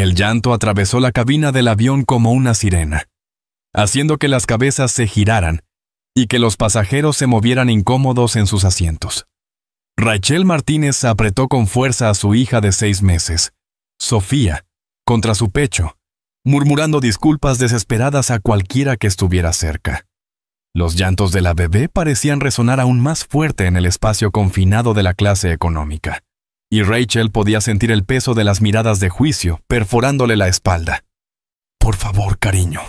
El llanto atravesó la cabina del avión como una sirena, haciendo que las cabezas se giraran y que los pasajeros se movieran incómodos en sus asientos. Rachel Martínez apretó con fuerza a su hija de 6 meses, Sofía, contra su pecho, murmurando disculpas desesperadas a cualquiera que estuviera cerca. Los llantos de la bebé parecían resonar aún más fuerte en el espacio confinado de la clase económica, y Rachel podía sentir el peso de las miradas de juicio perforándole la espalda. «Por favor, cariño,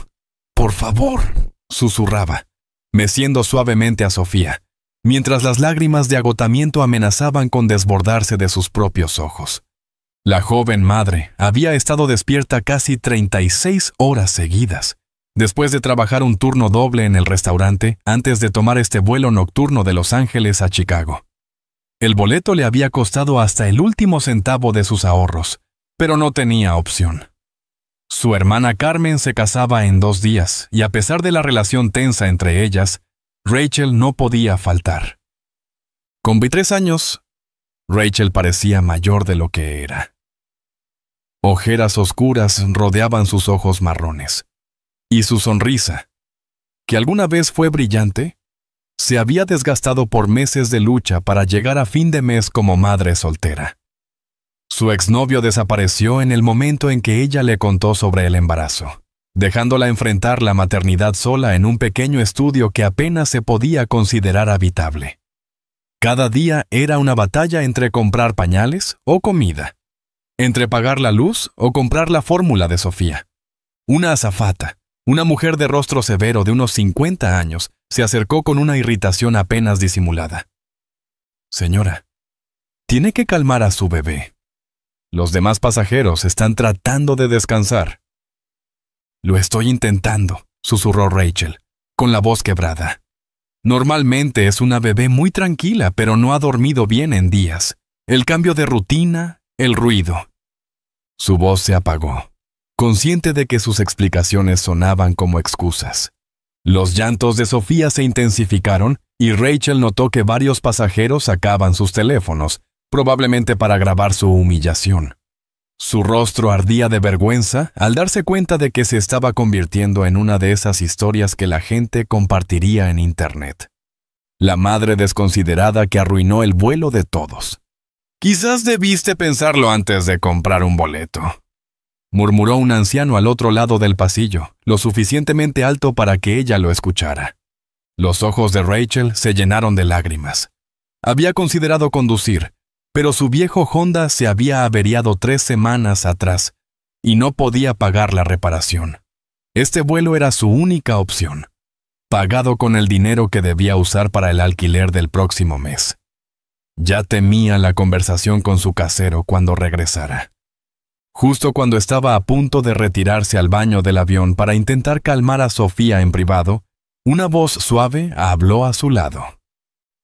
por favor», susurraba, meciendo suavemente a Sofía, mientras las lágrimas de agotamiento amenazaban con desbordarse de sus propios ojos. La joven madre había estado despierta casi 36 horas seguidas, después de trabajar un turno doble en el restaurante antes de tomar este vuelo nocturno de Los Ángeles a Chicago. El boleto le había costado hasta el último centavo de sus ahorros, pero no tenía opción. Su hermana Carmen se casaba en 2 días, y a pesar de la relación tensa entre ellas, Rachel no podía faltar. Con 23 años, Rachel parecía mayor de lo que era. Ojeras oscuras rodeaban sus ojos marrones, y su sonrisa, que alguna vez fue brillante, se había desgastado por meses de lucha para llegar a fin de mes como madre soltera. Su exnovio desapareció en el momento en que ella le contó sobre el embarazo, dejándola enfrentar la maternidad sola en un pequeño estudio que apenas se podía considerar habitable. Cada día era una batalla entre comprar pañales o comida, entre pagar la luz o comprar la fórmula de Sofía. Una azafata, una mujer de rostro severo de unos 50 años, se acercó con una irritación apenas disimulada. «Señora, tiene que calmar a su bebé. Los demás pasajeros están tratando de descansar». «Lo estoy intentando», susurró Rachel, con la voz quebrada. «Normalmente es una bebé muy tranquila, pero no ha dormido bien en días. El cambio de rutina, el ruido». Su voz se apagó, consciente de que sus explicaciones sonaban como excusas. Los llantos de Sofía se intensificaron y Rachel notó que varios pasajeros sacaban sus teléfonos, probablemente para grabar su humillación. Su rostro ardía de vergüenza al darse cuenta de que se estaba convirtiendo en una de esas historias que la gente compartiría en Internet. La madre desconsiderada que arruinó el vuelo de todos. «Quizás debiste pensarlo antes de comprar un boleto», murmuró un anciano al otro lado del pasillo, lo suficientemente alto para que ella lo escuchara. Los ojos de Rachel se llenaron de lágrimas. Había considerado conducir, pero su viejo Honda se había averiado 3 semanas atrás y no podía pagar la reparación. Este vuelo era su única opción, pagado con el dinero que debía usar para el alquiler del próximo mes. Ya temía la conversación con su casero cuando regresara. Justo cuando estaba a punto de retirarse al baño del avión para intentar calmar a Sofía en privado, una voz suave habló a su lado.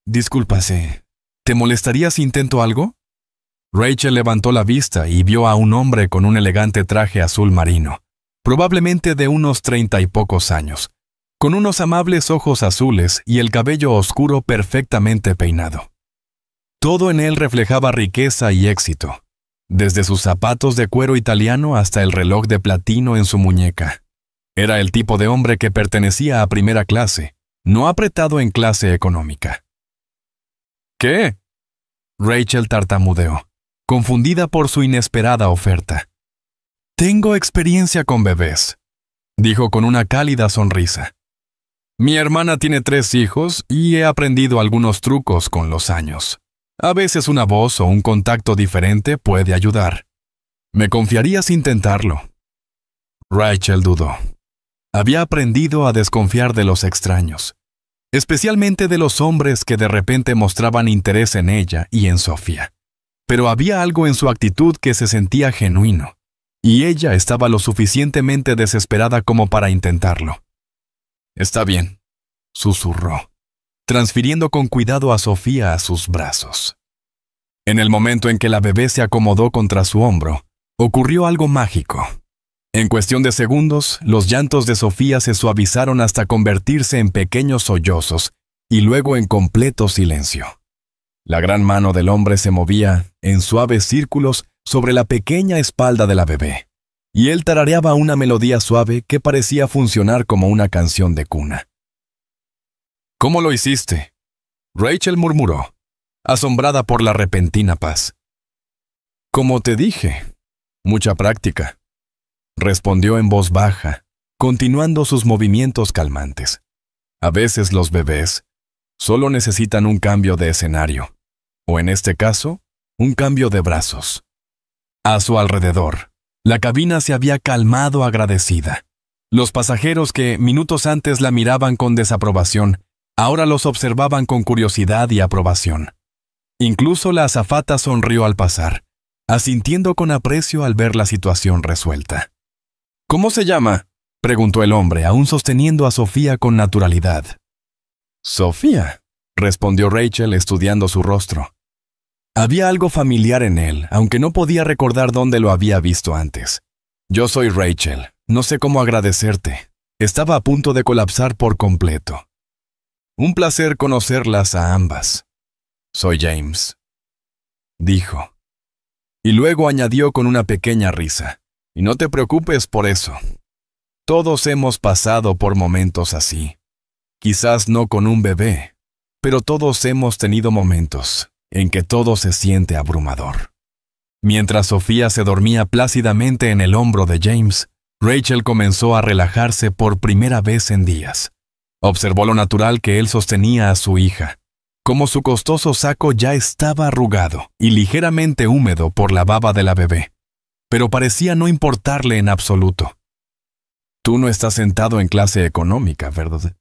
«Discúlpase, ¿te molestaría si intento algo?» Rachel levantó la vista y vio a un hombre con un elegante traje azul marino, probablemente de unos 30 y pocos años, con unos amables ojos azules y el cabello oscuro perfectamente peinado. Todo en él reflejaba riqueza y éxito, desde sus zapatos de cuero italiano hasta el reloj de platino en su muñeca. Era el tipo de hombre que pertenecía a primera clase, no apretado en clase económica. «¿Qué?», Rachel tartamudeó, confundida por su inesperada oferta. «Tengo experiencia con bebés», dijo con una cálida sonrisa. «Mi hermana tiene 3 hijos y he aprendido algunos trucos con los años. A veces una voz o un contacto diferente puede ayudar. ¿Me confiarías intentarlo?». Rachel dudó. Había aprendido a desconfiar de los extraños, especialmente de los hombres que de repente mostraban interés en ella y en Sofía. Pero había algo en su actitud que se sentía genuino, y ella estaba lo suficientemente desesperada como para intentarlo. «Está bien», susurró, transfiriendo con cuidado a Sofía a sus brazos. En el momento en que la bebé se acomodó contra su hombro, ocurrió algo mágico. En cuestión de segundos, los llantos de Sofía se suavizaron hasta convertirse en pequeños sollozos y luego en completo silencio. La gran mano del hombre se movía en suaves círculos sobre la pequeña espalda de la bebé, y él tarareaba una melodía suave que parecía funcionar como una canción de cuna. «¿Cómo lo hiciste?», Rachel murmuró, asombrada por la repentina paz. «Como te dije, mucha práctica», respondió en voz baja, continuando sus movimientos calmantes. «A veces los bebés solo necesitan un cambio de escenario, o en este caso, un cambio de brazos». A su alrededor, la cabina se había calmado agradecida. Los pasajeros que minutos antes la miraban con desaprobación, ahora los observaban con curiosidad y aprobación. Incluso la azafata sonrió al pasar, asintiendo con aprecio al ver la situación resuelta. «¿Cómo se llama?», preguntó el hombre, aún sosteniendo a Sofía con naturalidad. «Sofía», respondió Rachel estudiando su rostro. Había algo familiar en él, aunque no podía recordar dónde lo había visto antes. «Yo soy Rachel. No sé cómo agradecerte». Estaba a punto de colapsar por completo. «Un placer conocerlas a ambas». «Soy James», dijo. Y luego añadió con una pequeña risa. «Y no te preocupes por eso. Todos hemos pasado por momentos así. Quizás no con un bebé, pero todos hemos tenido momentos en que todo se siente abrumador». Mientras Sofía se dormía plácidamente en el hombro de James, Rachel comenzó a relajarse por primera vez en días. Observó lo natural que él sostenía a su hija, como su costoso saco ya estaba arrugado y ligeramente húmedo por la baba de la bebé, pero parecía no importarle en absoluto. «Tú no estás sentado en clase económica, ¿verdad?»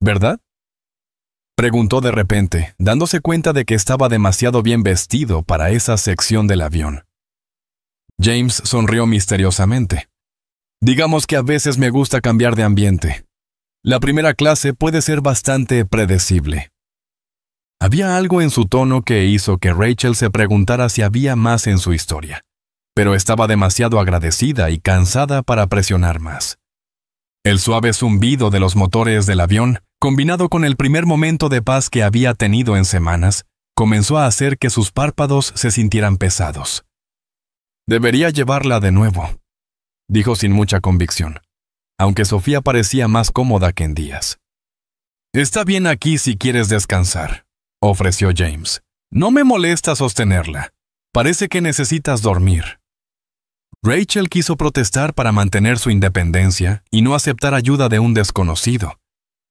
«¿Verdad?», preguntó de repente, dándose cuenta de que estaba demasiado bien vestido para esa sección del avión. James sonrió misteriosamente. «Digamos que a veces me gusta cambiar de ambiente. La primera clase puede ser bastante predecible». Había algo en su tono que hizo que Rachel se preguntara si había más en su historia, pero estaba demasiado agradecida y cansada para presionar más. El suave zumbido de los motores del avión, combinado con el primer momento de paz que había tenido en semanas, comenzó a hacer que sus párpados se sintieran pesados. «Debería llevarla de nuevo», dijo sin mucha convicción, aunque Sofía parecía más cómoda que en días. «Está bien aquí si quieres descansar», ofreció James. «No me molesta sostenerla. Parece que necesitas dormir». Rachel quiso protestar para mantener su independencia y no aceptar ayuda de un desconocido,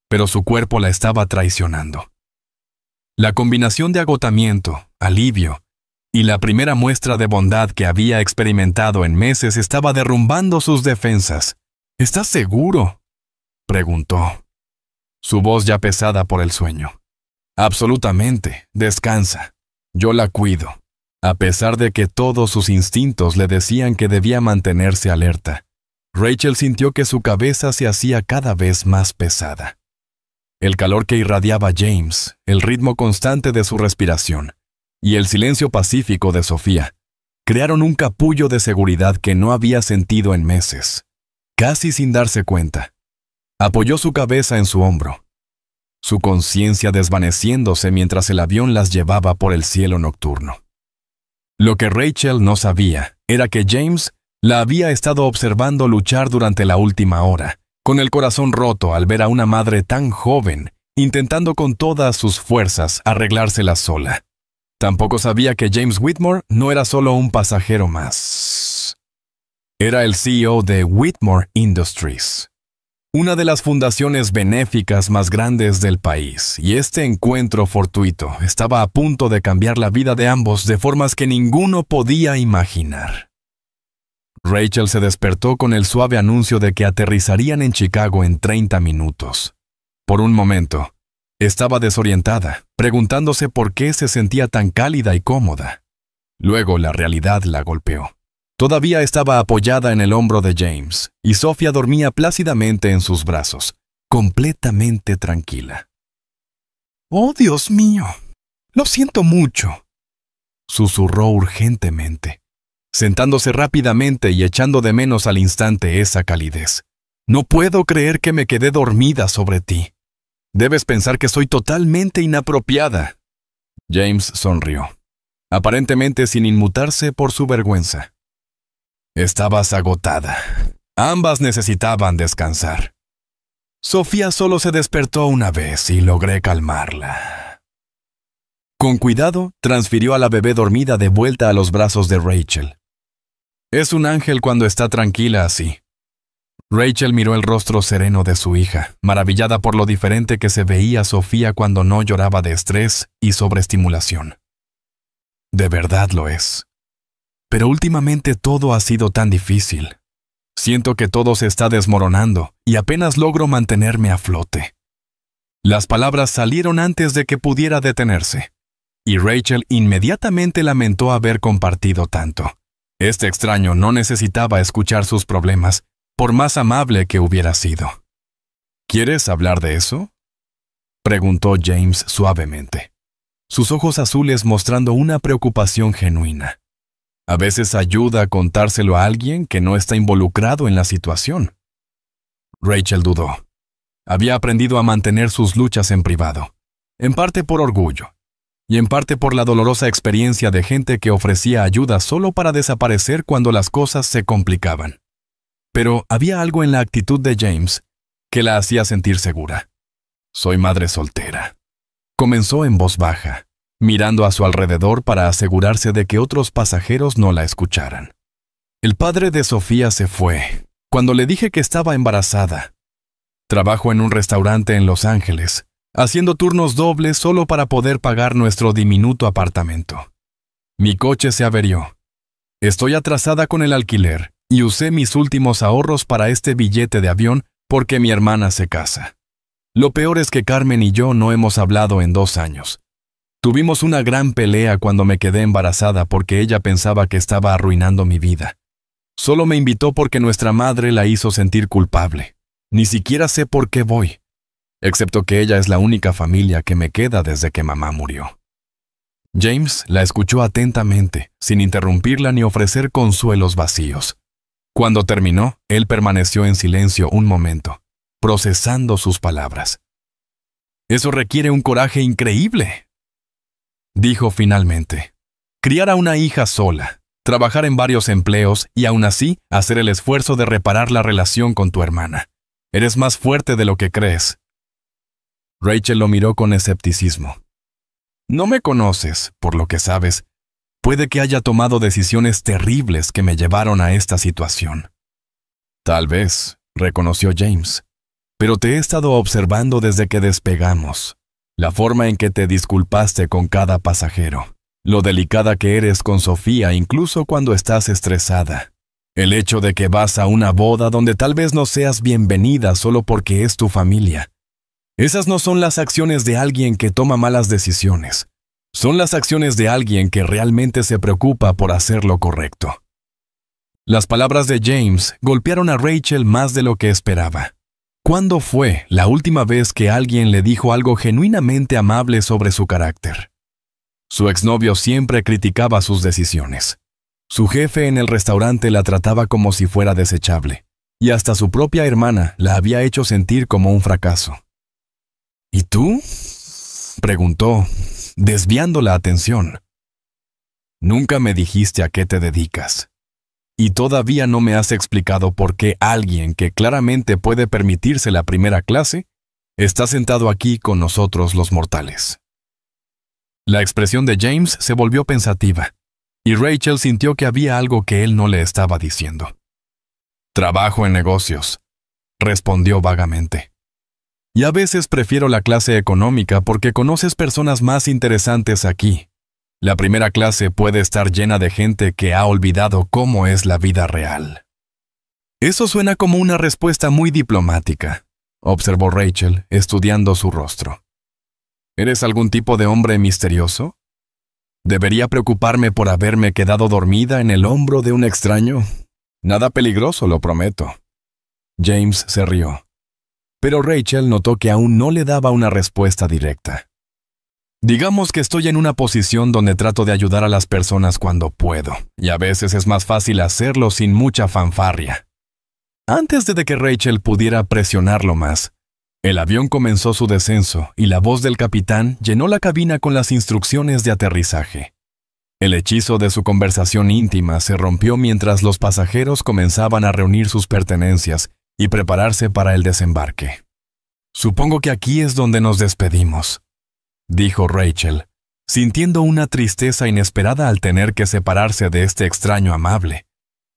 pero su cuerpo la estaba traicionando. La combinación de agotamiento, alivio y la primera muestra de bondad que había experimentado en meses estaba derrumbando sus defensas. «¿Estás seguro?», preguntó, su voz ya pesada por el sueño. «Absolutamente. Descansa. Yo la cuido». A pesar de que todos sus instintos le decían que debía mantenerse alerta, Rachel sintió que su cabeza se hacía cada vez más pesada. El calor que irradiaba James, el ritmo constante de su respiración y el silencio pacífico de Sofía crearon un capullo de seguridad que no había sentido en meses. Casi sin darse cuenta, apoyó su cabeza en su hombro, su conciencia desvaneciéndose mientras el avión las llevaba por el cielo nocturno. Lo que Rachel no sabía era que James la había estado observando luchar durante la última hora, con el corazón roto al ver a una madre tan joven intentando con todas sus fuerzas arreglársela sola. Tampoco sabía que James Whitmore no era solo un pasajero más. Era el CEO de Whitmore Industries, una de las fundaciones benéficas más grandes del país, y este encuentro fortuito estaba a punto de cambiar la vida de ambos de formas que ninguno podía imaginar. Rachel se despertó con el suave anuncio de que aterrizarían en Chicago en 30 minutos. Por un momento, estaba desorientada, preguntándose por qué se sentía tan cálida y cómoda. Luego la realidad la golpeó. Todavía estaba apoyada en el hombro de James, y Sofía dormía plácidamente en sus brazos, completamente tranquila. «Oh, Dios mío, lo siento mucho», susurró urgentemente, sentándose rápidamente y echando de menos al instante esa calidez. «No puedo creer que me quedé dormida sobre ti. Debes pensar que soy totalmente inapropiada». James sonrió, aparentemente sin inmutarse por su vergüenza. Estabas agotada. Ambas necesitaban descansar. Sofía solo se despertó una vez y logré calmarla. Con cuidado, transfirió a la bebé dormida de vuelta a los brazos de Rachel. Es un ángel cuando está tranquila así. Rachel miró el rostro sereno de su hija, maravillada por lo diferente que se veía Sofía cuando no lloraba de estrés y sobreestimulación. De verdad lo es. Pero últimamente todo ha sido tan difícil. Siento que todo se está desmoronando y apenas logro mantenerme a flote. Las palabras salieron antes de que pudiera detenerse, y Rachel inmediatamente lamentó haber compartido tanto. Este extraño no necesitaba escuchar sus problemas, por más amable que hubiera sido. ¿Quieres hablar de eso?, preguntó James suavemente, sus ojos azules mostrando una preocupación genuina. A veces ayuda a contárselo a alguien que no está involucrado en la situación. Rachel dudó. Había aprendido a mantener sus luchas en privado, en parte por orgullo, y en parte por la dolorosa experiencia de gente que ofrecía ayuda solo para desaparecer cuando las cosas se complicaban. Pero había algo en la actitud de James que la hacía sentir segura. Soy madre soltera. Comenzó en voz baja, mirando a su alrededor para asegurarse de que otros pasajeros no la escucharan. El padre de Sofía se fue cuando le dije que estaba embarazada. Trabajo en un restaurante en Los Ángeles, haciendo turnos dobles solo para poder pagar nuestro diminuto apartamento. Mi coche se averió. Estoy atrasada con el alquiler y usé mis últimos ahorros para este billete de avión porque mi hermana se casa. Lo peor es que Carmen y yo no hemos hablado en 2 años. Tuvimos una gran pelea cuando me quedé embarazada porque ella pensaba que estaba arruinando mi vida. Solo me invitó porque nuestra madre la hizo sentir culpable. Ni siquiera sé por qué voy, excepto que ella es la única familia que me queda desde que mamá murió. James la escuchó atentamente, sin interrumpirla ni ofrecer consuelos vacíos. Cuando terminó, él permaneció en silencio un momento, procesando sus palabras. Eso requiere un coraje increíble, dijo finalmente. Criar a una hija sola, trabajar en varios empleos y aún así hacer el esfuerzo de reparar la relación con tu hermana. Eres más fuerte de lo que crees. Rachel lo miró con escepticismo. No me conoces, por lo que sabes. Puede que haya tomado decisiones terribles que me llevaron a esta situación. Tal vez, reconoció James, pero te he estado observando desde que despegamos. La forma en que te disculpaste con cada pasajero, lo delicada que eres con Sofía incluso cuando estás estresada. El hecho de que vas a una boda donde tal vez no seas bienvenida solo porque es tu familia. Esas no son las acciones de alguien que toma malas decisiones. Son las acciones de alguien que realmente se preocupa por hacer lo correcto. Las palabras de James golpearon a Rachel más de lo que esperaba. ¿Cuándo fue la última vez que alguien le dijo algo genuinamente amable sobre su carácter? Su exnovio siempre criticaba sus decisiones. Su jefe en el restaurante la trataba como si fuera desechable, y hasta su propia hermana la había hecho sentir como un fracaso. ¿Y tú?, preguntó, desviando la atención. Nunca me dijiste a qué te dedicas. Y todavía no me has explicado por qué alguien que claramente puede permitirse la primera clase está sentado aquí con nosotros los mortales. La expresión de James se volvió pensativa, y Rachel sintió que había algo que él no le estaba diciendo. Trabajo en negocios, respondió vagamente. Y a veces prefiero la clase económica porque conoces personas más interesantes aquí. La primera clase puede estar llena de gente que ha olvidado cómo es la vida real. Eso suena como una respuesta muy diplomática, observó Rachel, estudiando su rostro. ¿Eres algún tipo de hombre misterioso? ¿Debería preocuparme por haberme quedado dormida en el hombro de un extraño? Nada peligroso, lo prometo. James se rió. Pero Rachel notó que aún no le daba una respuesta directa. Digamos que estoy en una posición donde trato de ayudar a las personas cuando puedo, y a veces es más fácil hacerlo sin mucha fanfarria. Antes de que Rachel pudiera presionarlo más, el avión comenzó su descenso y la voz del capitán llenó la cabina con las instrucciones de aterrizaje. El hechizo de su conversación íntima se rompió mientras los pasajeros comenzaban a reunir sus pertenencias y prepararse para el desembarque. «Supongo que aquí es donde nos despedimos», dijo Rachel, sintiendo una tristeza inesperada al tener que separarse de este extraño amable,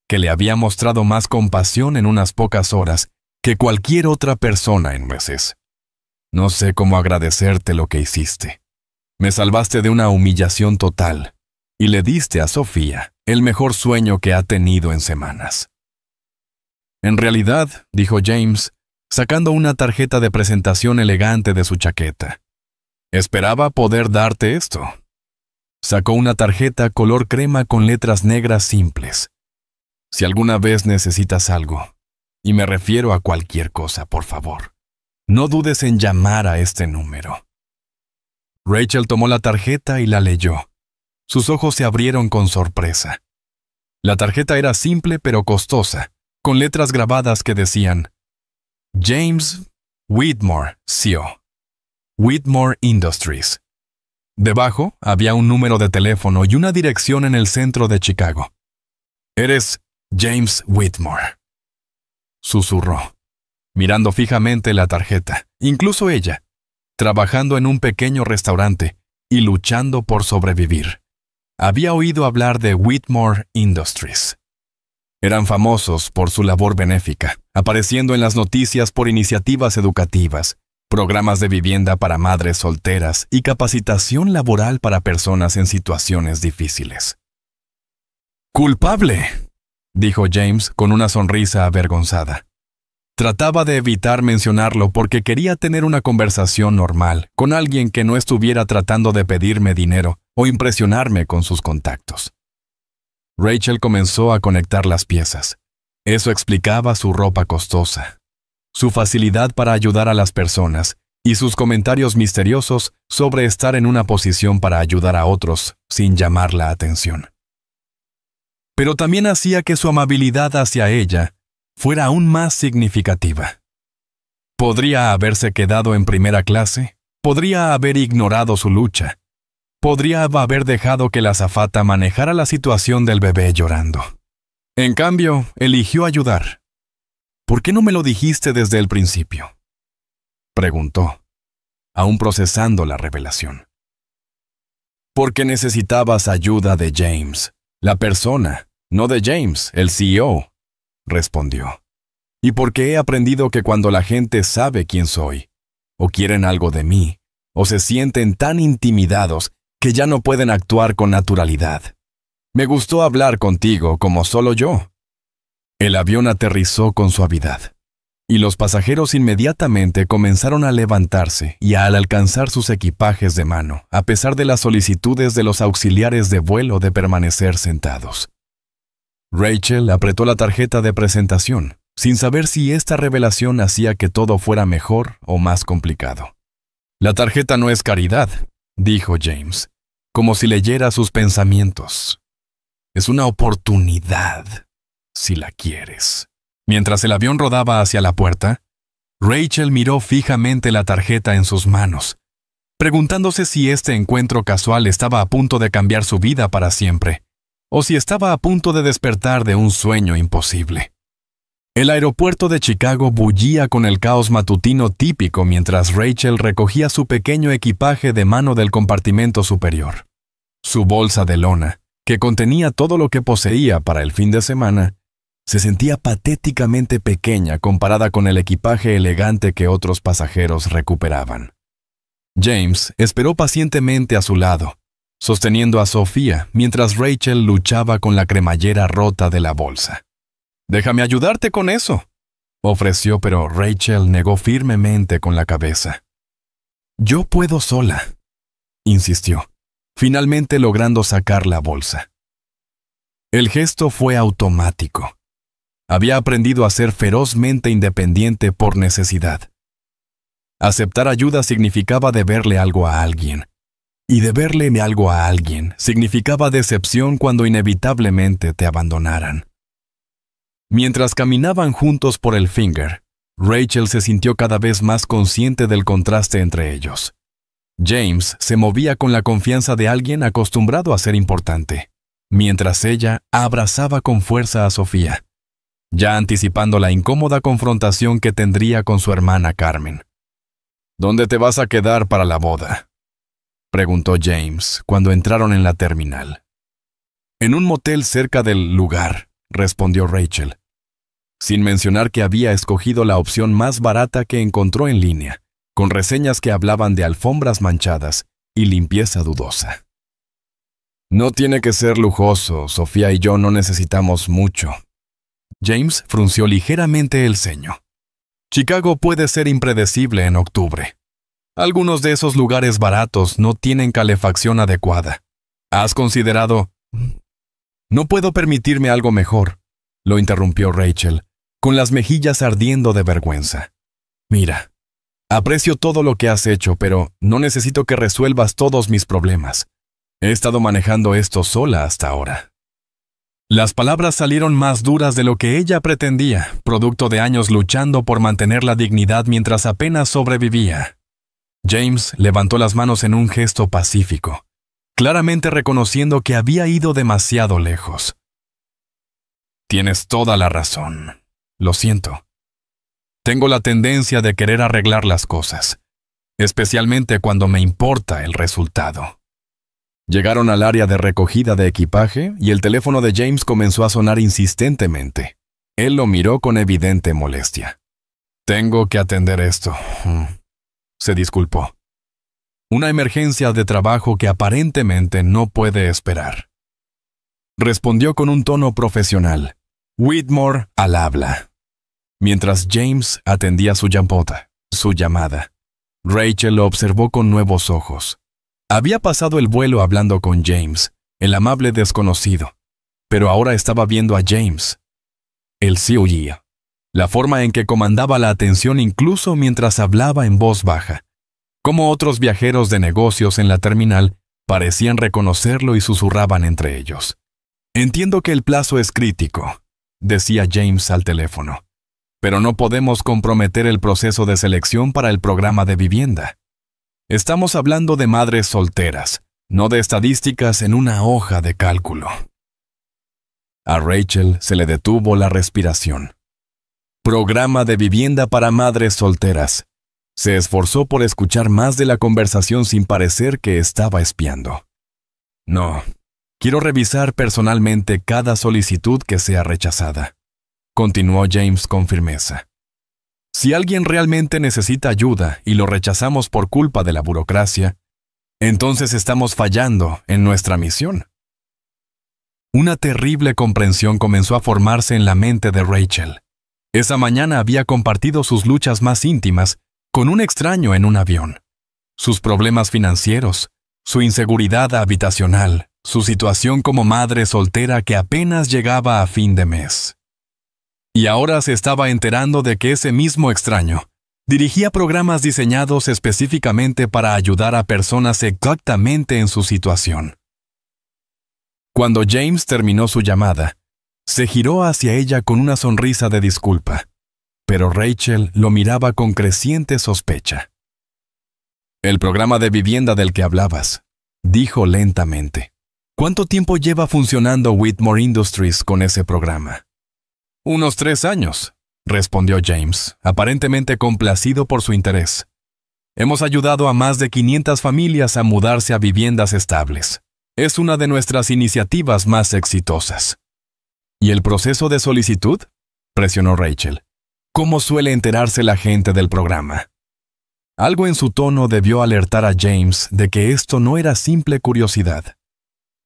que le había mostrado más compasión en unas pocas horas que cualquier otra persona en meses. «No sé cómo agradecerte lo que hiciste. Me salvaste de una humillación total y le diste a Sofía el mejor sueño que ha tenido en semanas». «En realidad», dijo James, sacando una tarjeta de presentación elegante de su chaqueta, «esperaba poder darte esto». Sacó una tarjeta color crema con letras negras simples. «Si alguna vez necesitas algo, y me refiero a cualquier cosa, por favor, no dudes en llamar a este número». Rachel tomó la tarjeta y la leyó. Sus ojos se abrieron con sorpresa. La tarjeta era simple pero costosa, con letras grabadas que decían James Whitmore, CO. Whitmore Industries. Debajo había un número de teléfono y una dirección en el centro de Chicago. «Eres James Whitmore», susurró, mirando fijamente la tarjeta, incluso ella, trabajando en un pequeño restaurante y luchando por sobrevivir. Había oído hablar de Whitmore Industries. Eran famosos por su labor benéfica, apareciendo en las noticias por iniciativas educativas, programas de vivienda para madres solteras y capacitación laboral para personas en situaciones difíciles. «¡Culpable!», dijo James con una sonrisa avergonzada. Trataba de evitar mencionarlo porque quería tener una conversación normal con alguien que no estuviera tratando de pedirme dinero o impresionarme con sus contactos. Rachel comenzó a conectar las piezas. Eso explicaba su ropa costosa, su facilidad para ayudar a las personas y sus comentarios misteriosos sobre estar en una posición para ayudar a otros sin llamar la atención. Pero también hacía que su amabilidad hacia ella fuera aún más significativa. Podría haberse quedado en primera clase, podría haber ignorado su lucha, podría haber dejado que la azafata manejara la situación del bebé llorando. En cambio, eligió ayudar. «¿Por qué no me lo dijiste desde el principio?», preguntó, aún procesando la revelación. «Porque necesitabas ayuda de James, la persona, no de James, el CEO», respondió. «Y porque he aprendido que cuando la gente sabe quién soy, o quieren algo de mí, o se sienten tan intimidados que ya no pueden actuar con naturalidad. Me gustó hablar contigo como solo yo». El avión aterrizó con suavidad, y los pasajeros inmediatamente comenzaron a levantarse y al alcanzar sus equipajes de mano, a pesar de las solicitudes de los auxiliares de vuelo de permanecer sentados. Rachel apretó la tarjeta de presentación, sin saber si esta revelación hacía que todo fuera mejor o más complicado. «La tarjeta no es caridad», dijo James, como si leyera sus pensamientos. «Es una oportunidad, si la quieres». Mientras el avión rodaba hacia la puerta, Rachel miró fijamente la tarjeta en sus manos, preguntándose si este encuentro casual estaba a punto de cambiar su vida para siempre, o si estaba a punto de despertar de un sueño imposible. El aeropuerto de Chicago bullía con el caos matutino típico mientras Rachel recogía su pequeño equipaje de mano del compartimento superior. Su bolsa de lona, que contenía todo lo que poseía para el fin de semana, se sentía patéticamente pequeña comparada con el equipaje elegante que otros pasajeros recuperaban. James esperó pacientemente a su lado, sosteniendo a Sofía mientras Rachel luchaba con la cremallera rota de la bolsa. «Déjame ayudarte con eso», ofreció, pero Rachel negó firmemente con la cabeza. «Yo puedo sola», insistió, finalmente logrando sacar la bolsa. El gesto fue automático. Había aprendido a ser ferozmente independiente por necesidad. Aceptar ayuda significaba deberle algo a alguien, y deberle algo a alguien significaba decepción cuando inevitablemente te abandonaran. Mientras caminaban juntos por el Finger, Rachel se sintió cada vez más consciente del contraste entre ellos. James se movía con la confianza de alguien acostumbrado a ser importante, mientras ella abrazaba con fuerza a Sofía, ya anticipando la incómoda confrontación que tendría con su hermana Carmen. ¿Dónde te vas a quedar para la boda?, preguntó James cuando entraron en la terminal. En un motel cerca del lugar, respondió Rachel, sin mencionar que había escogido la opción más barata que encontró en línea, con reseñas que hablaban de alfombras manchadas y limpieza dudosa. No tiene que ser lujoso, Sofía y yo no necesitamos mucho. James frunció ligeramente el ceño. Chicago puede ser impredecible en octubre. Algunos de esos lugares baratos no tienen calefacción adecuada. ¿Has considerado? No puedo permitirme algo mejor, lo interrumpió Rachel, con las mejillas ardiendo de vergüenza. Mira, aprecio todo lo que has hecho, pero no necesito que resuelvas todos mis problemas. He estado manejando esto sola hasta ahora. Las palabras salieron más duras de lo que ella pretendía, producto de años luchando por mantener la dignidad mientras apenas sobrevivía. James levantó las manos en un gesto pacífico, claramente reconociendo que había ido demasiado lejos. Tienes toda la razón. Lo siento. Tengo la tendencia de querer arreglar las cosas, especialmente cuando me importa el resultado. Llegaron al área de recogida de equipaje y el teléfono de James comenzó a sonar insistentemente. Él lo miró con evidente molestia. Tengo que atender esto. Se disculpó. Una emergencia de trabajo que aparentemente no puede esperar. Respondió con un tono profesional. Whitmore al habla. Mientras James atendía su llamada, Rachel lo observó con nuevos ojos. Había pasado el vuelo hablando con James, el amable desconocido, pero ahora estaba viendo a James. El COO, la forma en que comandaba la atención incluso mientras hablaba en voz baja. Como otros viajeros de negocios en la terminal parecían reconocerlo y susurraban entre ellos. Entiendo que el plazo es crítico, decía James al teléfono, pero no podemos comprometer el proceso de selección para el programa de vivienda. Estamos hablando de madres solteras, no de estadísticas en una hoja de cálculo. A Rachel se le detuvo la respiración. Programa de vivienda para madres solteras. Se esforzó por escuchar más de la conversación sin parecer que estaba espiando. No, quiero revisar personalmente cada solicitud que sea rechazada, continuó James con firmeza. Si alguien realmente necesita ayuda y lo rechazamos por culpa de la burocracia, entonces estamos fallando en nuestra misión. Una terrible comprensión comenzó a formarse en la mente de Rachel. Esa mañana había compartido sus luchas más íntimas con un extraño en un avión. Sus problemas financieros, su inseguridad habitacional, su situación como madre soltera que apenas llegaba a fin de mes. Y ahora se estaba enterando de que ese mismo extraño dirigía programas diseñados específicamente para ayudar a personas exactamente en su situación. Cuando James terminó su llamada, se giró hacia ella con una sonrisa de disculpa, pero Rachel lo miraba con creciente sospecha. El programa de vivienda del que hablabas, dijo lentamente. ¿Cuánto tiempo lleva funcionando Whitmore Industries con ese programa? Unos 3 años, respondió James, aparentemente complacido por su interés. Hemos ayudado a más de 500 familias a mudarse a viviendas estables. Es una de nuestras iniciativas más exitosas. ¿Y el proceso de solicitud?, presionó Rachel. ¿Cómo suele enterarse la gente del programa? Algo en su tono debió alertar a James de que esto no era simple curiosidad.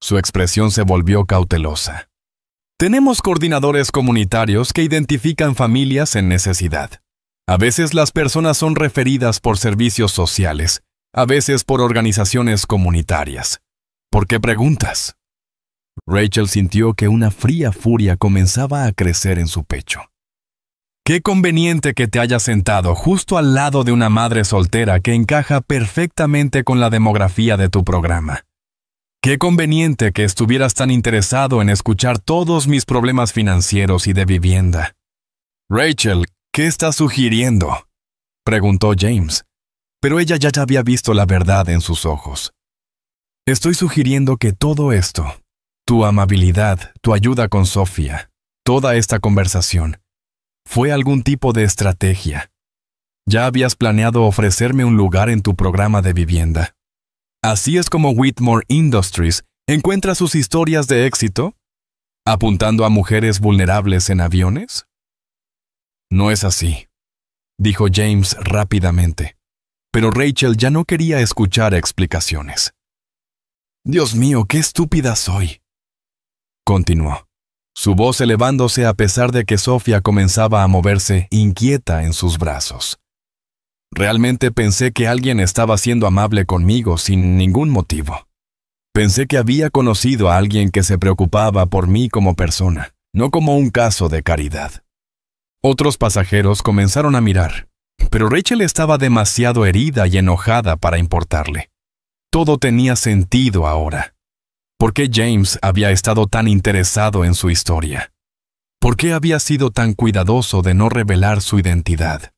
Su expresión se volvió cautelosa. Tenemos coordinadores comunitarios que identifican familias en necesidad. A veces las personas son referidas por servicios sociales, a veces por organizaciones comunitarias. ¿Por qué preguntas? Rachel sintió que una fría furia comenzaba a crecer en su pecho. Qué conveniente que te hayas sentado justo al lado de una madre soltera que encaja perfectamente con la demografía de tu programa. Qué conveniente que estuvieras tan interesado en escuchar todos mis problemas financieros y de vivienda. Rachel, ¿qué estás sugiriendo?, preguntó James. pero ella ya había visto la verdad en sus ojos. Estoy sugiriendo que todo esto, tu amabilidad, tu ayuda con Sofía, toda esta conversación, fue algún tipo de estrategia. Ya habías planeado ofrecerme un lugar en tu programa de vivienda. ¿Así es como Whitmore Industries encuentra sus historias de éxito? ¿Apuntando a mujeres vulnerables en aviones? No es así, dijo James rápidamente, pero Rachel ya no quería escuchar explicaciones. Dios mío, qué estúpida soy, continuó, su voz elevándose a pesar de que Sofía comenzaba a moverse inquieta en sus brazos. Realmente pensé que alguien estaba siendo amable conmigo sin ningún motivo. Pensé que había conocido a alguien que se preocupaba por mí como persona, no como un caso de caridad. Otros pasajeros comenzaron a mirar, pero Rachel estaba demasiado herida y enojada para importarle. Todo tenía sentido ahora. ¿Por qué James había estado tan interesado en su historia? ¿Por qué había sido tan cuidadoso de no revelar su identidad?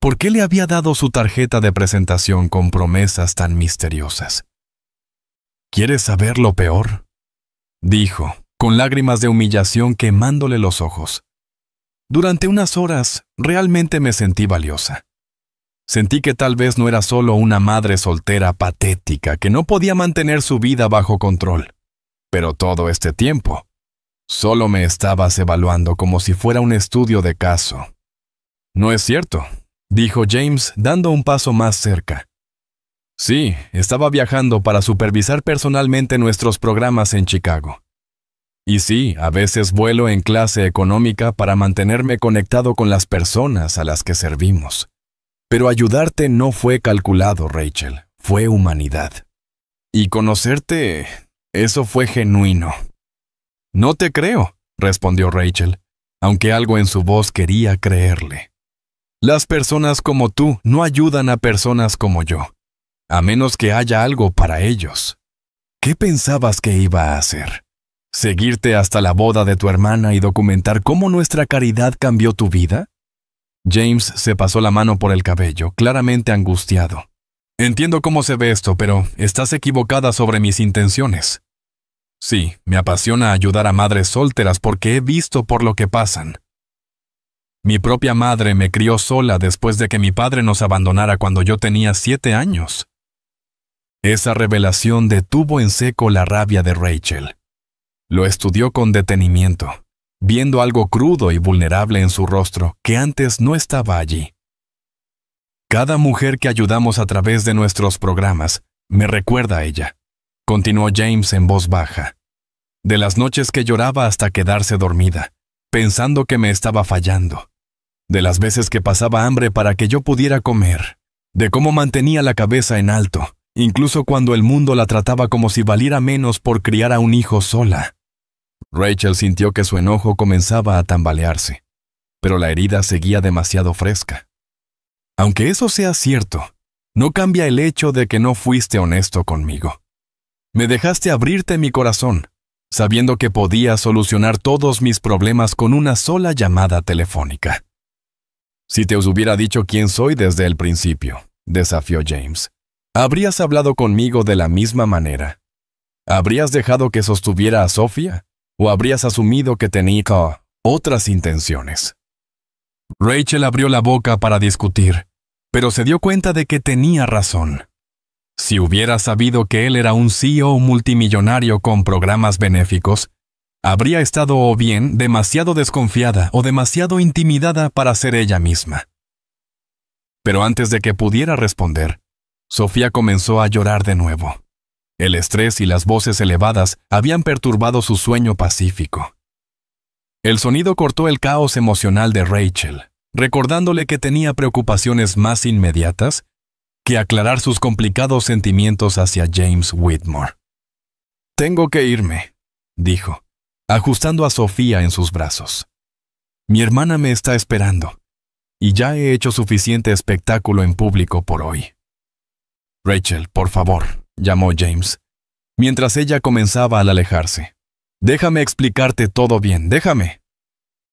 ¿Por qué le había dado su tarjeta de presentación con promesas tan misteriosas? ¿Quieres saber lo peor?, dijo, con lágrimas de humillación quemándole los ojos. Durante unas horas, realmente me sentí valiosa. Sentí que tal vez no era solo una madre soltera patética que no podía mantener su vida bajo control. Pero todo este tiempo, solo me estabas evaluando como si fuera un estudio de caso. No es cierto, dijo James dando un paso más cerca. Sí, estaba viajando para supervisar personalmente nuestros programas en Chicago. Y sí, a veces vuelo en clase económica para mantenerme conectado con las personas a las que servimos. Pero ayudarte no fue calculado, Rachel, fue humanidad. Y conocerte, eso fue genuino. No te creo, respondió Rachel, aunque algo en su voz quería creerle. Las personas como tú no ayudan a personas como yo, a menos que haya algo para ellos. ¿Qué pensabas que iba a hacer? ¿Seguirte hasta la boda de tu hermana y documentar cómo nuestra caridad cambió tu vida? James se pasó la mano por el cabello, claramente angustiado. Entiendo cómo se ve esto, pero estás equivocada sobre mis intenciones. Sí, me apasiona ayudar a madres solteras porque he visto por lo que pasan. Mi propia madre me crió sola después de que mi padre nos abandonara cuando yo tenía 7 años. Esa revelación detuvo en seco la rabia de Rachel. Lo estudió con detenimiento, viendo algo crudo y vulnerable en su rostro que antes no estaba allí. Cada mujer que ayudamos a través de nuestros programas me recuerda a ella, continuó James en voz baja. De las noches que lloraba hasta quedarse dormida, pensando que me estaba fallando. De las veces que pasaba hambre para que yo pudiera comer. De cómo mantenía la cabeza en alto, incluso cuando el mundo la trataba como si valiera menos por criar a un hijo sola. Rachel sintió que su enojo comenzaba a tambalearse, pero la herida seguía demasiado fresca. Aunque eso sea cierto, no cambia el hecho de que no fuiste honesto conmigo. Me dejaste abrirte mi corazón, sabiendo que podía solucionar todos mis problemas con una sola llamada telefónica. Si te os hubiera dicho quién soy desde el principio, desafió James, ¿habrías hablado conmigo de la misma manera? ¿Habrías dejado que sostuviera a Sofía? ¿O habrías asumido que tenía otras intenciones? Rachel abrió la boca para discutir, pero se dio cuenta de que tenía razón. Si hubiera sabido que él era un CEO multimillonario con programas benéficos, habría estado o bien demasiado desconfiada o demasiado intimidada para ser ella misma. Pero antes de que pudiera responder, Sofía comenzó a llorar de nuevo. El estrés y las voces elevadas habían perturbado su sueño pacífico. El sonido cortó el caos emocional de Rachel, recordándole que tenía preocupaciones más inmediatas que aclarar sus complicados sentimientos hacia James Whitmore. «Tengo que irme», dijo, ajustando a Sofía en sus brazos. «Mi hermana me está esperando, y ya he hecho suficiente espectáculo en público por hoy». «Rachel, por favor», llamó James, mientras ella comenzaba al alejarse. «Déjame explicarte todo bien, déjame».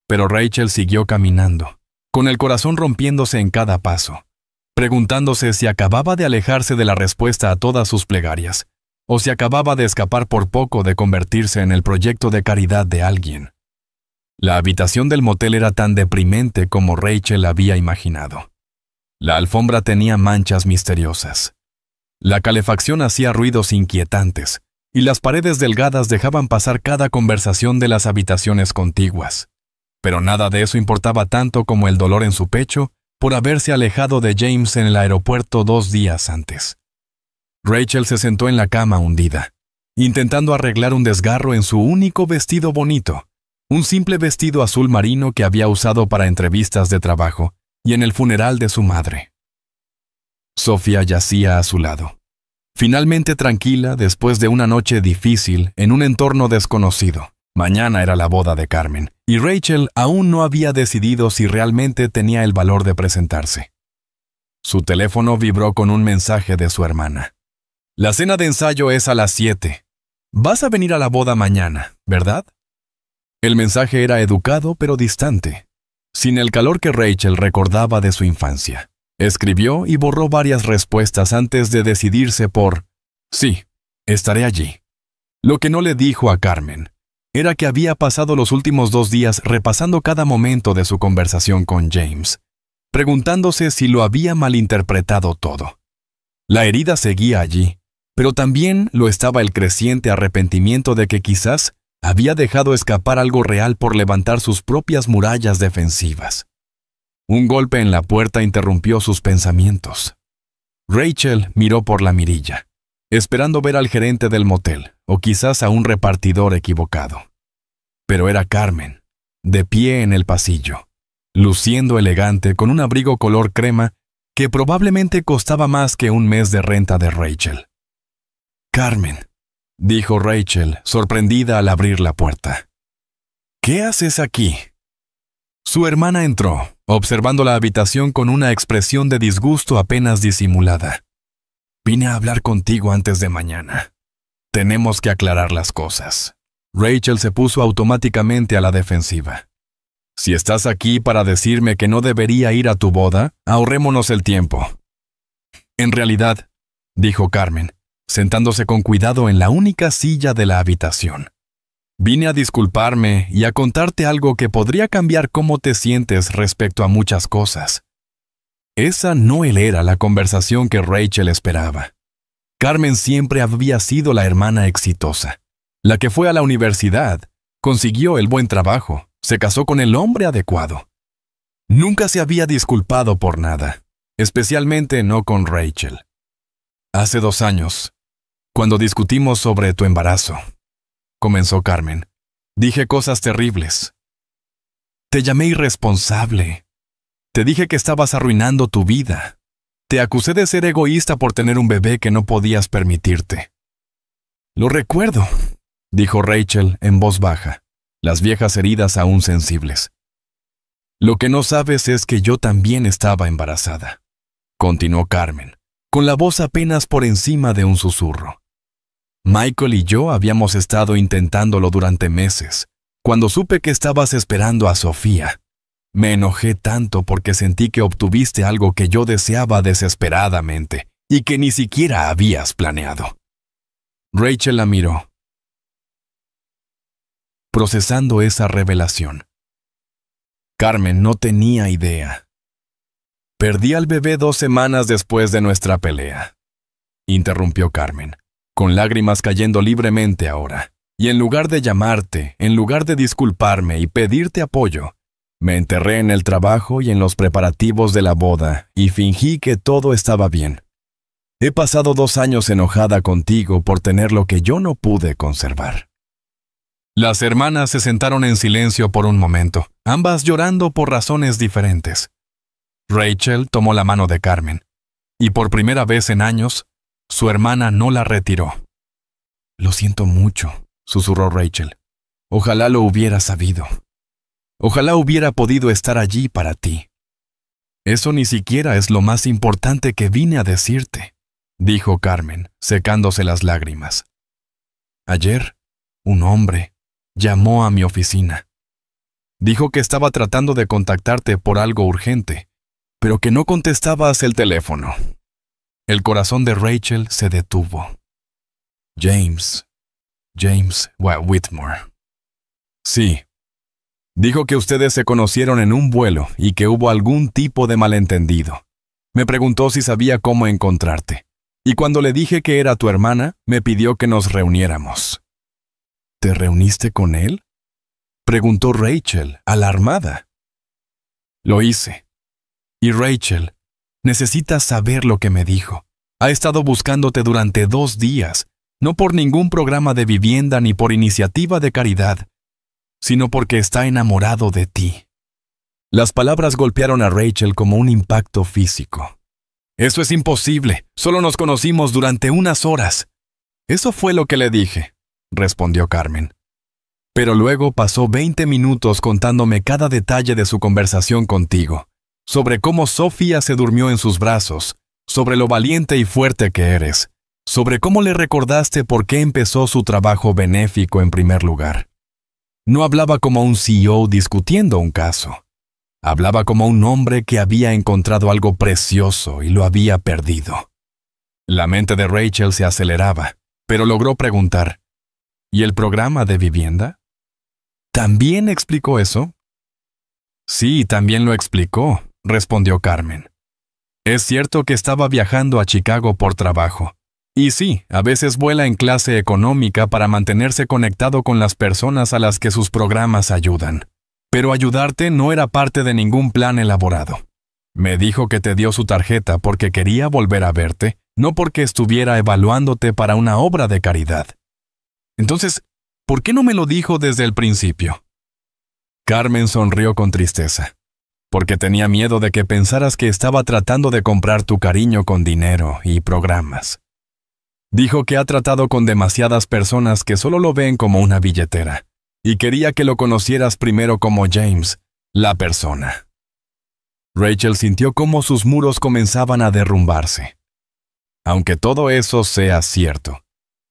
Pero Rachel siguió caminando, con el corazón rompiéndose en cada paso, preguntándose si acababa de alejarse de la respuesta a todas sus plegarias, o si acababa de escapar por poco de convertirse en el proyecto de caridad de alguien. La habitación del motel era tan deprimente como Rachel había imaginado. La alfombra tenía manchas misteriosas. La calefacción hacía ruidos inquietantes, y las paredes delgadas dejaban pasar cada conversación de las habitaciones contiguas. Pero nada de eso importaba tanto como el dolor en su pecho por haberse alejado de James en el aeropuerto 2 días antes. Rachel se sentó en la cama hundida, intentando arreglar un desgarro en su único vestido bonito, un simple vestido azul marino que había usado para entrevistas de trabajo y en el funeral de su madre. Sofía yacía a su lado, finalmente tranquila después de una noche difícil en un entorno desconocido. Mañana era la boda de Carmen, y Rachel aún no había decidido si realmente tenía el valor de presentarse. Su teléfono vibró con un mensaje de su hermana. La cena de ensayo es a las 7. Vas a venir a la boda mañana, ¿verdad? El mensaje era educado pero distante, sin el calor que Rachel recordaba de su infancia. Escribió y borró varias respuestas antes de decidirse por «Sí, estaré allí». Lo que no le dijo a Carmen era que había pasado los últimos 2 días repasando cada momento de su conversación con James, preguntándose si lo había malinterpretado todo. La herida seguía allí, pero también lo estaba el creciente arrepentimiento de que quizás había dejado escapar algo real por levantar sus propias murallas defensivas. Un golpe en la puerta interrumpió sus pensamientos. Rachel miró por la mirilla, esperando ver al gerente del motel, o quizás a un repartidor equivocado. Pero era Carmen, de pie en el pasillo, luciendo elegante con un abrigo color crema que probablemente costaba más que un mes de renta de Rachel. «Carmen», dijo Rachel, sorprendida al abrir la puerta. «¿Qué haces aquí?» Su hermana entró, observando la habitación con una expresión de disgusto apenas disimulada. «Vine a hablar contigo antes de mañana. Tenemos que aclarar las cosas». Rachel se puso automáticamente a la defensiva. «Si estás aquí para decirme que no debería ir a tu boda, ahorrémonos el tiempo». «En realidad», dijo Carmen, sentándose con cuidado en la única silla de la habitación, «vine a disculparme y a contarte algo que podría cambiar cómo te sientes respecto a muchas cosas». Esa no era la conversación que Rachel esperaba. Carmen siempre había sido la hermana exitosa, la que fue a la universidad, consiguió el buen trabajo, se casó con el hombre adecuado. Nunca se había disculpado por nada, especialmente no con Rachel. «Hace 2 años, cuando discutimos sobre tu embarazo», comenzó Carmen, «dije cosas terribles. Te llamé irresponsable. Te dije que estabas arruinando tu vida. Te acusé de ser egoísta por tener un bebé que no podías permitirte». «Lo recuerdo», dijo Rachel en voz baja, las viejas heridas aún sensibles. «Lo que no sabes es que yo también estaba embarazada», continuó Carmen, con la voz apenas por encima de un susurro. «Michael y yo habíamos estado intentándolo durante meses. Cuando supe que estabas esperando a Sofía, me enojé tanto porque sentí que obtuviste algo que yo deseaba desesperadamente y que ni siquiera habías planeado». Rachel la miró, procesando esa revelación. Carmen no tenía idea. «Perdí al bebé 2 semanas después de nuestra pelea», interrumpió Carmen, con lágrimas cayendo libremente ahora. «Y en lugar de llamarte, en lugar de disculparme y pedirte apoyo, me enterré en el trabajo y en los preparativos de la boda y fingí que todo estaba bien. He pasado 2 años enojada contigo por tener lo que yo no pude conservar». Las hermanas se sentaron en silencio por un momento, ambas llorando por razones diferentes. Rachel tomó la mano de Carmen, y por primera vez en años, su hermana no la retiró. «Lo siento mucho», susurró Rachel. «Ojalá lo hubiera sabido. Ojalá hubiera podido estar allí para ti». «Eso ni siquiera es lo más importante que vine a decirte», dijo Carmen, secándose las lágrimas. «Ayer, un hombre llamó a mi oficina. Dijo que estaba tratando de contactarte por algo urgente, pero que no contestabas el teléfono. El corazón de Rachel se detuvo. James Whitmore. Sí. Dijo que ustedes se conocieron en un vuelo y que hubo algún tipo de malentendido. Me preguntó si sabía cómo encontrarte. Y cuando le dije que era tu hermana, me pidió que nos reuniéramos. ¿Te reuniste con él?, preguntó Rachel, alarmada. Lo hice. Y Rachel, necesitas saber lo que me dijo. Ha estado buscándote durante 2 días, no por ningún programa de vivienda ni por iniciativa de caridad, sino porque está enamorado de ti. Las palabras golpearon a Rachel como un impacto físico. Eso es imposible, solo nos conocimos durante unas horas. Eso fue lo que le dije, respondió Carmen. Pero luego pasó 20 minutos contándome cada detalle de su conversación contigo, sobre cómo Sofía se durmió en sus brazos, sobre lo valiente y fuerte que eres, sobre cómo le recordaste por qué empezó su trabajo benéfico en primer lugar. No hablaba como un CEO discutiendo un caso. Hablaba como un hombre que había encontrado algo precioso y lo había perdido. La mente de Rachel se aceleraba, pero logró preguntar, ¿y el programa de vivienda? ¿También explicó eso? Sí, también lo explicó, respondió Carmen. Es cierto que estaba viajando a Chicago por trabajo. Y sí, a veces vuela en clase económica para mantenerse conectado con las personas a las que sus programas ayudan. Pero ayudarte no era parte de ningún plan elaborado. Me dijo que te dio su tarjeta porque quería volver a verte, no porque estuviera evaluándote para una obra de caridad. Entonces, ¿por qué no me lo dijo desde el principio? Carmen sonrió con tristeza, porque tenía miedo de que pensaras que estaba tratando de comprar tu cariño con dinero y programas. Dijo que ha tratado con demasiadas personas que solo lo ven como una billetera, y quería que lo conocieras primero como James, la persona. Rachel sintió cómo sus muros comenzaban a derrumbarse. Aunque todo eso sea cierto,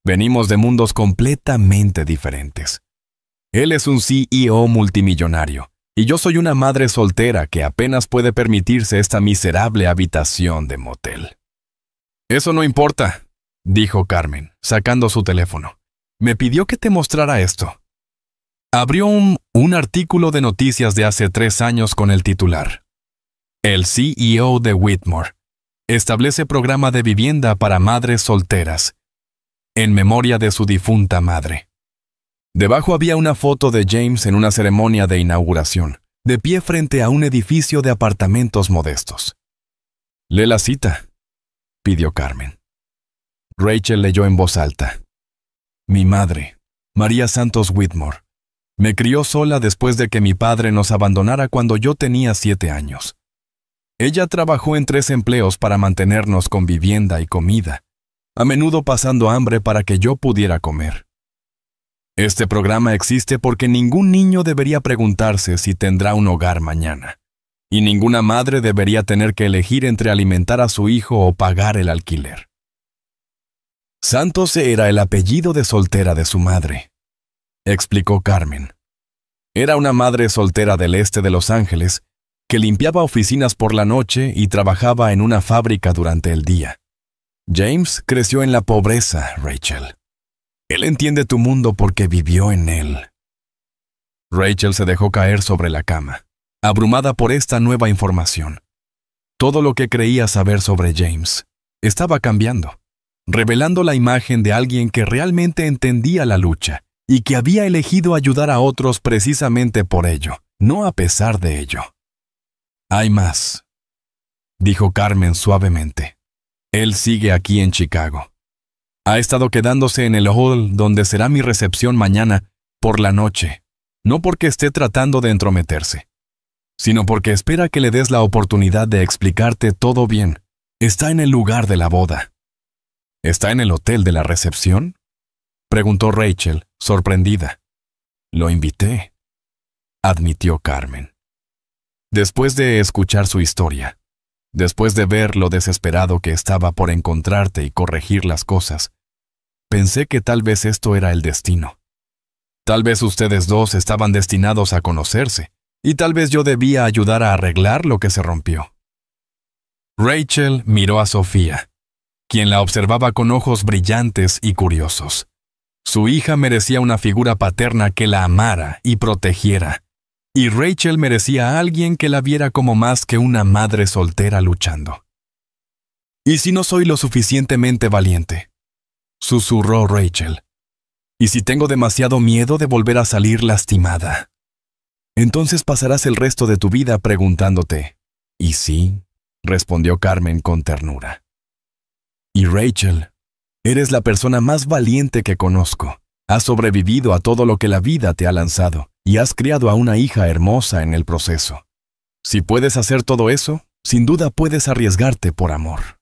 venimos de mundos completamente diferentes. Él es un CEO multimillonario, y yo soy una madre soltera que apenas puede permitirse esta miserable habitación de motel. Eso no importa, dijo Carmen, sacando su teléfono. Me pidió que te mostrara esto. Abrió un artículo de noticias de hace 3 años con el titular: El CEO de Whitmore establece programa de vivienda para madres solteras, en memoria de su difunta madre. Debajo había una foto de James en una ceremonia de inauguración, de pie frente a un edificio de apartamentos modestos. «Lee la cita», pidió Carmen. Rachel leyó en voz alta. Mi madre, María Santos Whitmore, me crió sola después de que mi padre nos abandonara cuando yo tenía 7 años. Ella trabajó en 3 empleos para mantenernos con vivienda y comida, a menudo pasando hambre para que yo pudiera comer. Este programa existe porque ningún niño debería preguntarse si tendrá un hogar mañana, y ninguna madre debería tener que elegir entre alimentar a su hijo o pagar el alquiler. Santos era el apellido de soltera de su madre, explicó Carmen. Era una madre soltera del este de Los Ángeles que limpiaba oficinas por la noche y trabajaba en una fábrica durante el día. James creció en la pobreza, Rachel. Él entiende tu mundo porque vivió en él. Rachel se dejó caer sobre la cama, abrumada por esta nueva información. Todo lo que creía saber sobre James estaba cambiando, revelando la imagen de alguien que realmente entendía la lucha y que había elegido ayudar a otros precisamente por ello, no a pesar de ello. Hay más, dijo Carmen suavemente. Él sigue aquí en Chicago. Ha estado quedándose en el hall donde será mi recepción mañana por la noche, no porque esté tratando de entrometerse, sino porque espera que le des la oportunidad de explicarte todo bien. Está en el lugar de la boda. ¿Está en el hotel de la recepción?, preguntó Rachel, sorprendida. Lo invité, admitió Carmen. Después de escuchar su historia, después de ver lo desesperado que estaba por encontrarte y corregir las cosas, pensé que tal vez esto era el destino. Tal vez ustedes dos estaban destinados a conocerse, y tal vez yo debía ayudar a arreglar lo que se rompió. Rachel miró a Sofía, quien la observaba con ojos brillantes y curiosos. Su hija merecía una figura paterna que la amara y protegiera, y Rachel merecía a alguien que la viera como más que una madre soltera luchando. «¿Y si no soy lo suficientemente valiente?», susurró Rachel. «¿Y si tengo demasiado miedo de volver a salir lastimada? Entonces pasarás el resto de tu vida preguntándote, ¿y sí?», respondió Carmen con ternura. «Y Rachel, eres la persona más valiente que conozco. Has sobrevivido a todo lo que la vida te ha lanzado y has criado a una hija hermosa en el proceso. Si puedes hacer todo eso, sin duda puedes arriesgarte por amor».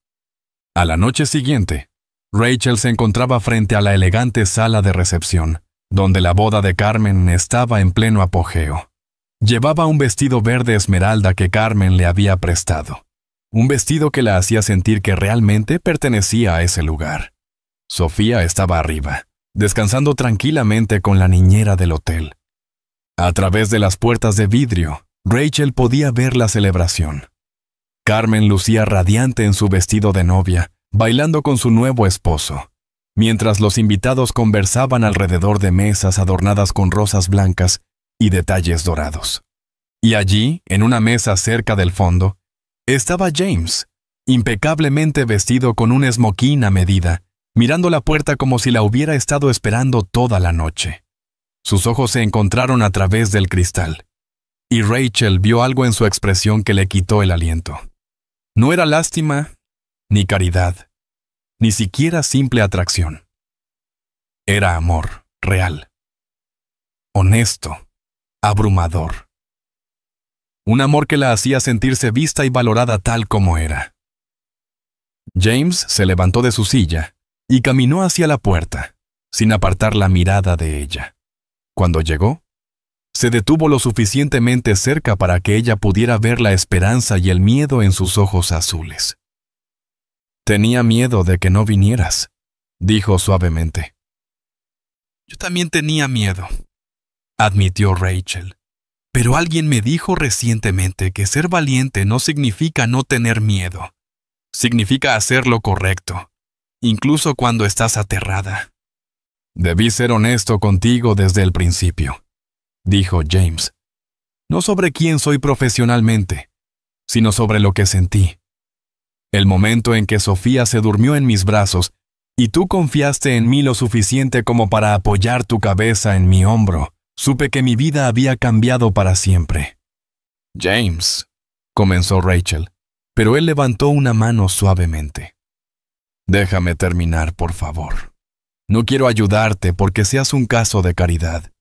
A la noche siguiente, Rachel se encontraba frente a la elegante sala de recepción, donde la boda de Carmen estaba en pleno apogeo. Llevaba un vestido verde esmeralda que Carmen le había prestado. Un vestido que la hacía sentir que realmente pertenecía a ese lugar. Sofía estaba arriba, descansando tranquilamente con la niñera del hotel. A través de las puertas de vidrio, Rachel podía ver la celebración. Carmen lucía radiante en su vestido de novia, bailando con su nuevo esposo, mientras los invitados conversaban alrededor de mesas adornadas con rosas blancas y detalles dorados. Y allí, en una mesa cerca del fondo, estaba James, impecablemente vestido con un esmoquín a medida, mirando la puerta como si la hubiera estado esperando toda la noche. Sus ojos se encontraron a través del cristal, y Rachel vio algo en su expresión que le quitó el aliento. No era lástima, ni caridad, ni siquiera simple atracción. Era amor real, honesto, abrumador. Un amor que la hacía sentirse vista y valorada tal como era. James se levantó de su silla y caminó hacia la puerta, sin apartar la mirada de ella. Cuando llegó, se detuvo lo suficientemente cerca para que ella pudiera ver la esperanza y el miedo en sus ojos azules. «Tenía miedo de que no vinieras», dijo suavemente. «Yo también tenía miedo», admitió Rachel. «Pero alguien me dijo recientemente que ser valiente no significa no tener miedo. Significa hacer lo correcto, incluso cuando estás aterrada». «Debí ser honesto contigo desde el principio», dijo James. «No sobre quién soy profesionalmente, sino sobre lo que sentí. El momento en que Sofía se durmió en mis brazos y tú confiaste en mí lo suficiente como para apoyar tu cabeza en mi hombro, supe que mi vida había cambiado para siempre». «James», comenzó Rachel, pero él levantó una mano suavemente. «Déjame terminar, por favor. No quiero ayudarte porque seas un caso de caridad.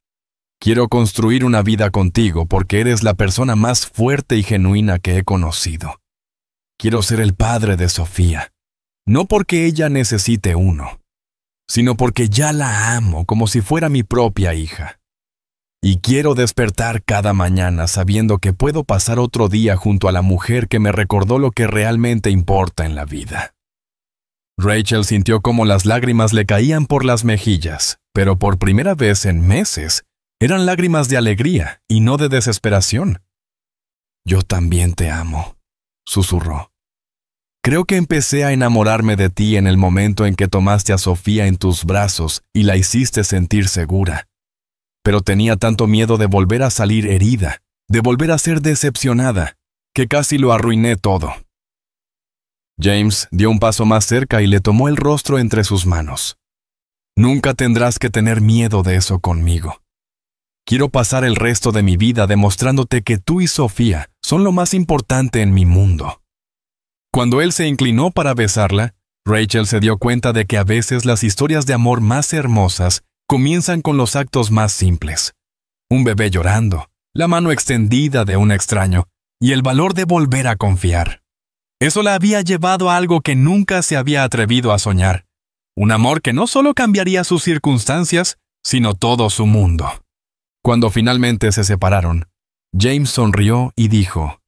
Quiero construir una vida contigo porque eres la persona más fuerte y genuina que he conocido. Quiero ser el padre de Sofía, no porque ella necesite uno, sino porque ya la amo como si fuera mi propia hija. Y quiero despertar cada mañana sabiendo que puedo pasar otro día junto a la mujer que me recordó lo que realmente importa en la vida». Rachel sintió cómo las lágrimas le caían por las mejillas, pero por primera vez en meses, eran lágrimas de alegría y no de desesperación. «Yo también te amo», susurró. «Creo que empecé a enamorarme de ti en el momento en que tomaste a Sofía en tus brazos y la hiciste sentir segura. Pero tenía tanto miedo de volver a salir herida, de volver a ser decepcionada, que casi lo arruiné todo». James dio un paso más cerca y le tomó el rostro entre sus manos. «Nunca tendrás que tener miedo de eso conmigo. Quiero pasar el resto de mi vida demostrándote que tú y Sofía son lo más importante en mi mundo». Cuando él se inclinó para besarla, Rachel se dio cuenta de que a veces las historias de amor más hermosas comienzan con los actos más simples. Un bebé llorando, la mano extendida de un extraño y el valor de volver a confiar. Eso la había llevado a algo que nunca se había atrevido a soñar. Un amor que no solo cambiaría sus circunstancias, sino todo su mundo. Cuando finalmente se separaron, James sonrió y dijo,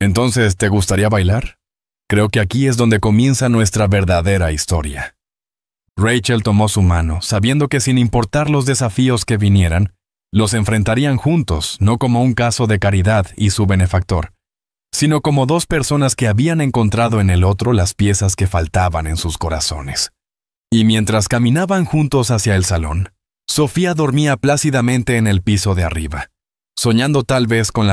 «¿Entonces te gustaría bailar? Creo que aquí es donde comienza nuestra verdadera historia». Rachel tomó su mano, sabiendo que sin importar los desafíos que vinieran, los enfrentarían juntos, no como un caso de caridad y su benefactor, sino como dos personas que habían encontrado en el otro las piezas que faltaban en sus corazones. Y mientras caminaban juntos hacia el salón, Sofía dormía plácidamente en el piso de arriba, soñando tal vez con la